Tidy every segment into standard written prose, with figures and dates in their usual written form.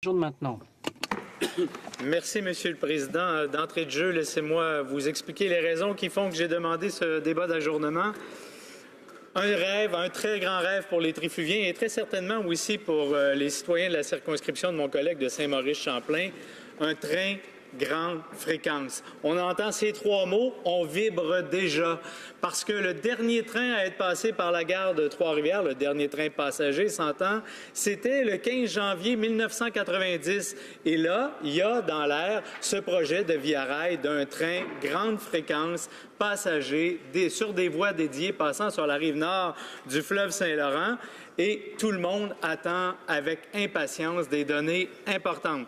Maintenant. Merci, Monsieur le Président. D'entrée de jeu, laissez-moi vous expliquer les raisons qui font que j'ai demandé ce débat d'ajournement. Un rêve, un très grand rêve pour les Trifluviens et très certainement aussi pour les citoyens de la circonscription de mon collègue de Saint-Maurice-Champlain, un train grande fréquence. On entend ces trois mots, on vibre déjà, parce que le dernier train à être passé par la gare de Trois-Rivières, le dernier train passager, s'entend, c'était le 15 janvier 1990. Et là, il y a dans l'air ce projet de Via Rail d'un train grande fréquence passager sur des voies dédiées passant sur la rive nord du fleuve Saint-Laurent. Et tout le monde attend avec impatience des données importantes.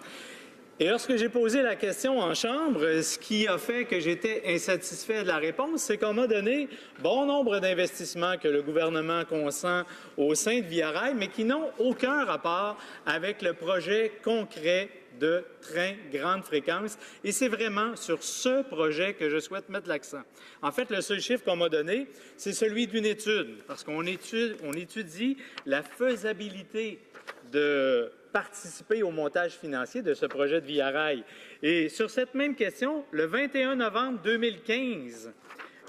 Et lorsque j'ai posé la question en Chambre, ce qui a fait que j'étais insatisfait de la réponse, c'est qu'on m'a donné bon nombre d'investissements que le gouvernement consent au sein de Via Rail, mais qui n'ont aucun rapport avec le projet concret de train grande fréquence. Et c'est vraiment sur ce projet que je souhaite mettre l'accent. En fait, le seul chiffre qu'on m'a donné, c'est celui d'une étude, parce qu'on étudie la faisabilité de participer au montage financier de ce projet de Via Rail. Et sur cette même question, le 21 novembre 2015,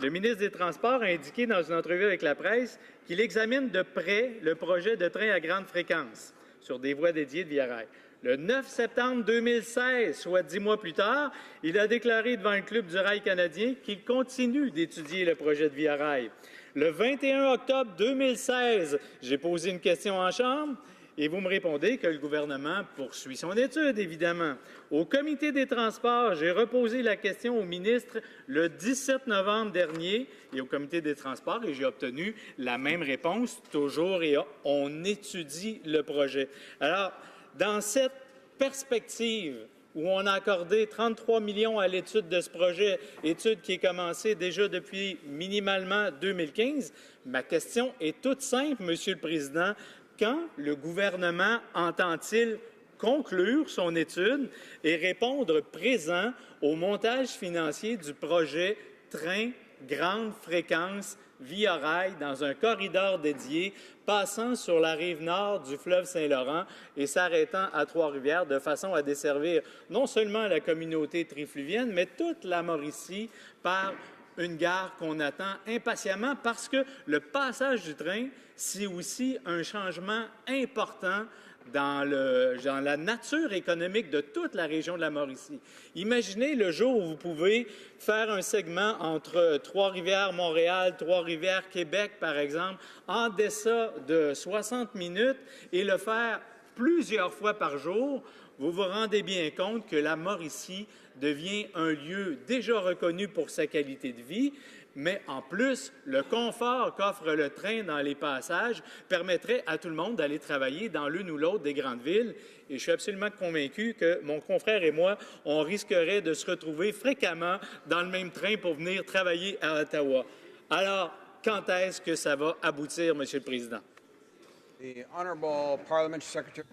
le ministre des Transports a indiqué dans une entrevue avec la presse qu'il examine de près le projet de train à grande fréquence sur des voies dédiées de Via Rail. Le 9 septembre 2016, soit 10 mois plus tard, il a déclaré devant le Club du rail canadien qu'il continue d'étudier le projet de Via Rail. Le 21 octobre 2016, j'ai posé une question en Chambre. Et vous me répondez que le gouvernement poursuit son étude, évidemment. Au Comité des transports, j'ai reposé la question au ministre le 17 novembre dernier et au Comité des transports et j'ai obtenu la même réponse, toujours et on étudie le projet. Alors, dans cette perspective où on a accordé 33 millions à l'étude de ce projet, étude qui est commencée déjà depuis minimalement 2015, ma question est toute simple, Monsieur le Président. Quand le gouvernement entend-il conclure son étude et répondre présent au montage financier du projet train grande fréquence Via Rail dans un corridor dédié passant sur la rive nord du fleuve Saint-Laurent et s'arrêtant à Trois-Rivières de façon à desservir non seulement la communauté trifluvienne, mais toute la Mauricie par une gare qu'on attend impatiemment parce que le passage du train, c'est aussi un changement important dans la nature économique de toute la région de la Mauricie. Imaginez le jour où vous pouvez faire un segment entre Trois-Rivières, Montréal, Trois-Rivières, Québec, par exemple, en deçà de 60 minutes et le faire plusieurs fois par jour. Vous vous rendez bien compte que la Mauricie devient un lieu déjà reconnu pour sa qualité de vie, mais en plus, le confort qu'offre le train dans les passages permettrait à tout le monde d'aller travailler dans l'une ou l'autre des grandes villes. Et je suis absolument convaincu que mon confrère et moi, on risquerait de se retrouver fréquemment dans le même train pour venir travailler à Ottawa. Alors, quand est-ce que ça va aboutir, Monsieur le Président?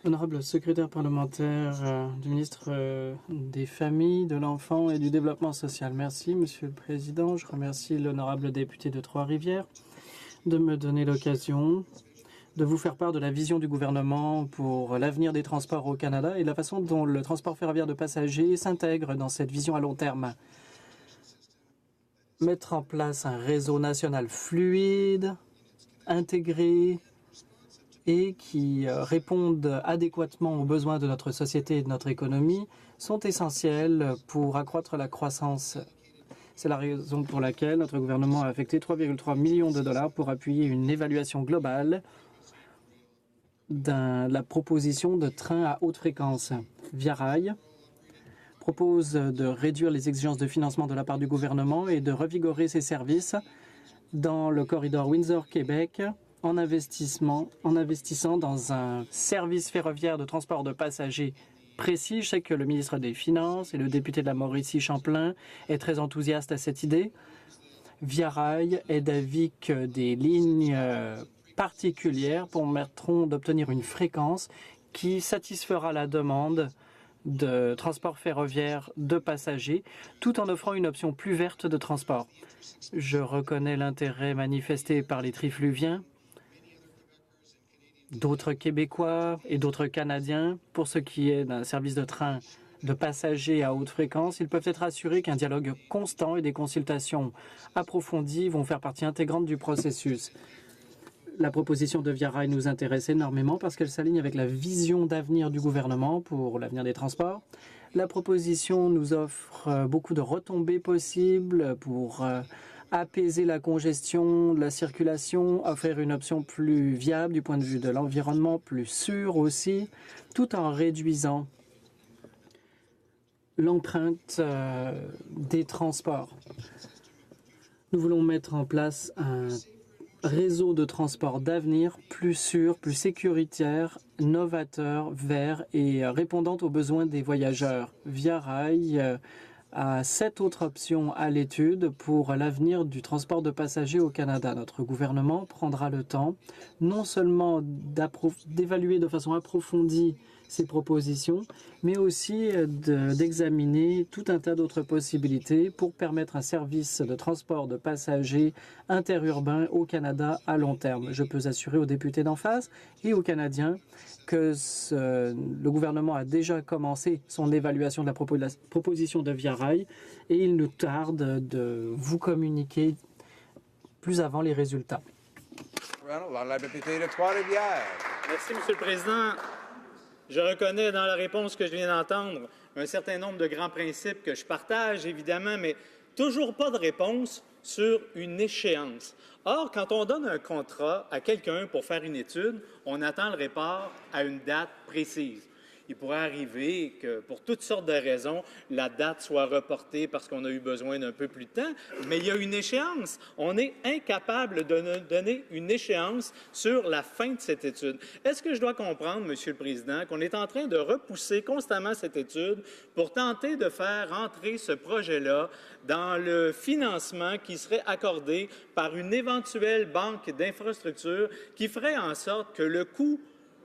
Honorable secrétaire parlementaire du ministre des Familles, de l'Enfant et du Développement social. Merci, Monsieur le Président. Je remercie l'honorable député de Trois-Rivières de me donner l'occasion de vous faire part de la vision du gouvernement pour l'avenir des transports au Canada et la façon dont le transport ferroviaire de passagers s'intègre dans cette vision à long terme. Mettre en place un réseau national fluide, intégré, et qui répondent adéquatement aux besoins de notre société et de notre économie sont essentiels pour accroître la croissance. C'est la raison pour laquelle notre gouvernement a affecté 3,3 millions de dollars pour appuyer une évaluation globale de la proposition de train à haute fréquence. Via Rail propose de réduire les exigences de financement de la part du gouvernement et de revigorer ses services dans le corridor Windsor-Québec en investissant dans un service ferroviaire de transport de passagers précis. Je sais que le ministre des Finances et le député de la Mauricie-Champlain est très enthousiaste à cette idée. Via Rail est d'avis que des lignes particulières permettront d'obtenir une fréquence qui satisfera la demande de transport ferroviaire de passagers, tout en offrant une option plus verte de transport. Je reconnais l'intérêt manifesté par les trifluviens d'autres Québécois et d'autres Canadiens. Pour ce qui est d'un service de train de passagers à haute fréquence, ils peuvent être assurés qu'un dialogue constant et des consultations approfondies vont faire partie intégrante du processus. La proposition de Via Rail nous intéresse énormément parce qu'elle s'aligne avec la vision d'avenir du gouvernement pour l'avenir des transports. La proposition nous offre beaucoup de retombées possibles pour apaiser la congestion de la circulation, offrir une option plus viable du point de vue de l'environnement, plus sûre aussi, tout en réduisant l'empreinte des transports. Nous voulons mettre en place un réseau de transport d'avenir plus sûr, plus sécuritaire, novateur, vert et répondant aux besoins des voyageurs. Via Rail a 7 autres options à l'étude pour l'avenir du transport de passagers au Canada. Notre gouvernement prendra le temps non seulement d'évaluer de façon approfondie ces propositions, mais aussi d'examiner tout un tas d'autres possibilités pour permettre un service de transport de passagers interurbain au Canada à long terme. Je peux assurer aux députés d'en face et aux Canadiens que le gouvernement a déjà commencé son évaluation de la proposition de Via Rail et il nous tarde de vous communiquer plus avant les résultats. La députée de Trois-Rivières. Merci, Monsieur le Président. Je reconnais dans la réponse que je viens d'entendre un certain nombre de grands principes que je partage, évidemment, mais toujours pas de réponse sur une échéance. Or, quand on donne un contrat à quelqu'un pour faire une étude, on attend le report à une date précise. Il pourrait arriver que, pour toutes sortes de raisons, la date soit reportée parce qu'on a eu besoin d'un peu plus de temps, mais il y a une échéance. On est incapable de donner une échéance sur la fin de cette étude. Est-ce que je dois comprendre, Monsieur le Président, qu'on est en train de repousser constamment cette étude pour tenter de faire entrer ce projet-là dans le financement qui serait accordé par une éventuelle banque d'infrastructures qui ferait en sorte que le coût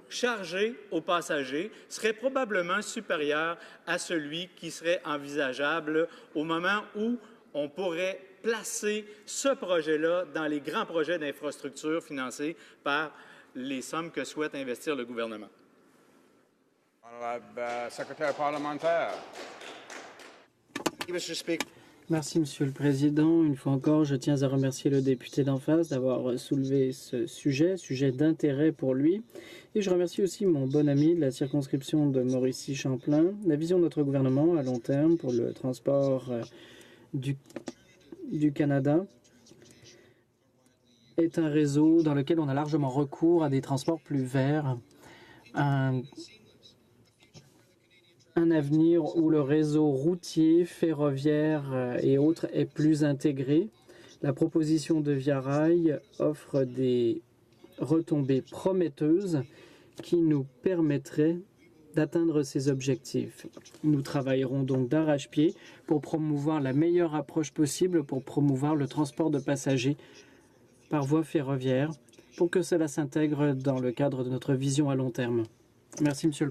chargé aux passagers serait probablement supérieur à celui qui serait envisageable au moment où on pourrait placer ce projet-là dans les grands projets d'infrastructure financés par les sommes que souhaite investir le gouvernement. Honorable secrétaire parlementaire. Merci, Monsieur le Président. Une fois encore, je tiens à remercier le député d'en face d'avoir soulevé ce sujet d'intérêt pour lui. Et je remercie aussi mon bon ami de la circonscription de Mauricie-Champlain. La vision de notre gouvernement à long terme pour le transport du Canada est un réseau dans lequel on a largement recours à des transports plus verts, un avenir où le réseau routier, ferroviaire et autres est plus intégré. La proposition de Via Rail offre des retombées prometteuses qui nous permettraient d'atteindre ces objectifs. Nous travaillerons donc d'arrache-pied pour promouvoir la meilleure approche possible pour promouvoir le transport de passagers par voie ferroviaire pour que cela s'intègre dans le cadre de notre vision à long terme. Merci, Monsieur le Président.